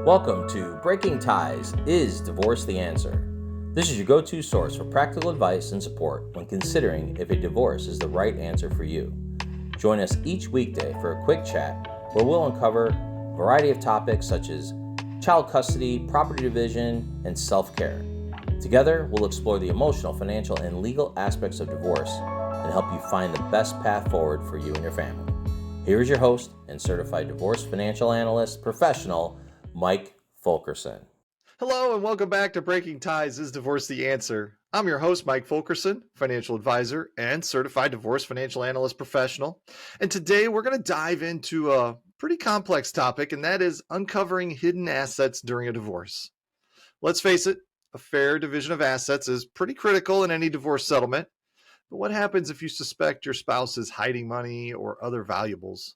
Welcome to Breaking Ties, Is Divorce the Answer? This is your go-to source for practical advice and support when considering if a divorce is the right answer for you. Join us each weekday for a quick chat where we'll uncover a variety of topics such as child custody, property division, and self-care. Together, we'll explore the emotional, financial, and legal aspects of divorce and help you find the best path forward for you and your family. Here is your host and Certified Divorce Financial Analyst Professional, Mike Fulkerson. Hello and welcome back to Breaking Ties, Is Divorce the Answer? I'm your host, Mike Fulkerson, financial advisor and certified divorce financial analyst professional. And today we're going to dive into a pretty complex topic, and that is uncovering hidden assets during a divorce. Let's face it, a fair division of assets is pretty critical in any divorce settlement. But what happens if you suspect your spouse is hiding money or other valuables?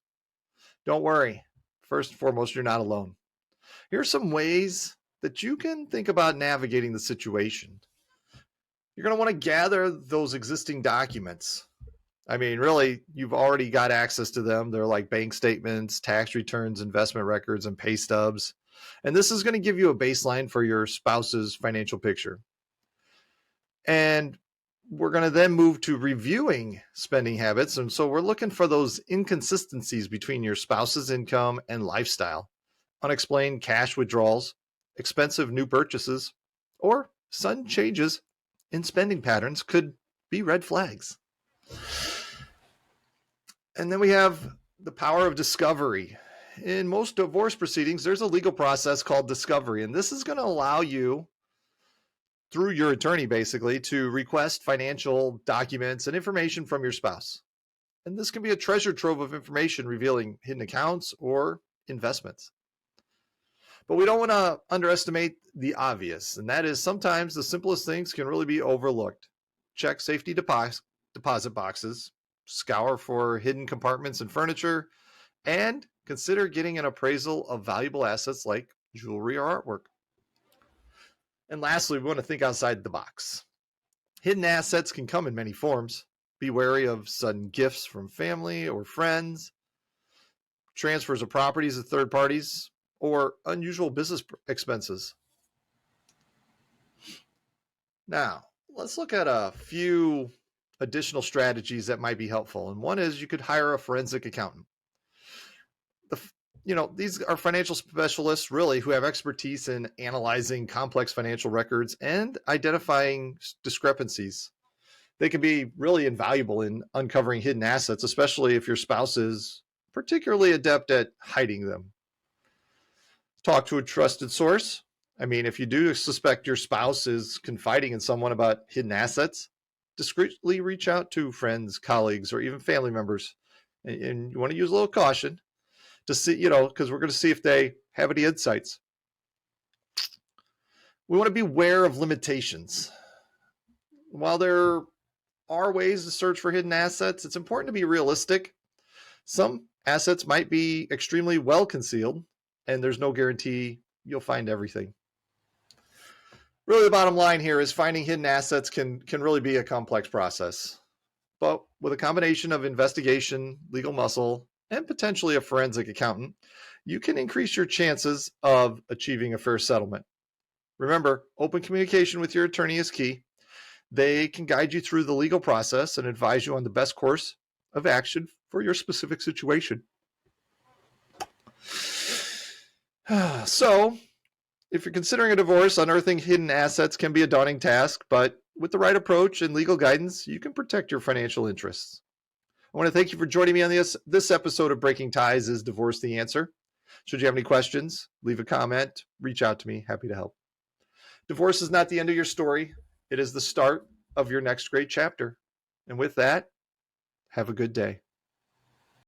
Don't worry. First and foremost, you're not alone. Here are some ways that you can think about navigating the situation. You're going to want to gather those existing documents. I mean, really, you've already got access to them. They're like bank statements, tax returns, investment records, and pay stubs. And this is going to give you a baseline for your spouse's financial picture. And we're going to then move to reviewing spending habits. And so we're looking for those inconsistencies between your spouse's income and lifestyle, unexplained cash withdrawals, expensive new purchases, or sudden changes in spending patterns could be red flags. And then we have the power of discovery. In most divorce proceedings, there's a legal process called discovery, and this is going to allow you, through your attorney basically, to request financial documents and information from your spouse. And this can be a treasure trove of information revealing hidden accounts or investments. But we don't want to underestimate the obvious, and that is sometimes the simplest things can really be overlooked. Check safety deposit boxes, scour for hidden compartments and furniture, and consider getting an appraisal of valuable assets like jewelry or artwork. And lastly, we want to think outside the box. Hidden assets can come in many forms. Be wary of sudden gifts from family or friends, transfers of properties to third parties, or unusual business expenses. Now, let's look at a few additional strategies that might be helpful. And one is you could hire a forensic accountant. These are financial specialists really who have expertise in analyzing complex financial records and identifying discrepancies. They can be really invaluable in uncovering hidden assets, especially if your spouse is particularly adept at hiding them. Talk to a trusted source. I mean, if you do suspect your spouse is confiding in someone about hidden assets, discreetly reach out to friends, colleagues, or even family members. And you want to use a little caution to see, because we're going to see if they have any insights. We want to be aware of limitations. While there are ways to search for hidden assets, it's important to be realistic. Some assets might be extremely well concealed, and there's no guarantee you'll find everything. Really, the bottom line here is finding hidden assets can really be a complex process. But with a combination of investigation, legal muscle, and potentially a forensic accountant, you can increase your chances of achieving a fair settlement. Remember, open communication with your attorney is key. They can guide you through the legal process and advise you on the best course of action for your specific situation. So, if you're considering a divorce, unearthing hidden assets can be a daunting task, but with the right approach and legal guidance, you can protect your financial interests. I want to thank you for joining me on this episode of Breaking Ties, Is Divorce the Answer? Should you have any questions, leave a comment, reach out to me. Happy to help. Divorce is not the end of your story. It is the start of your next great chapter. And with that, have a good day.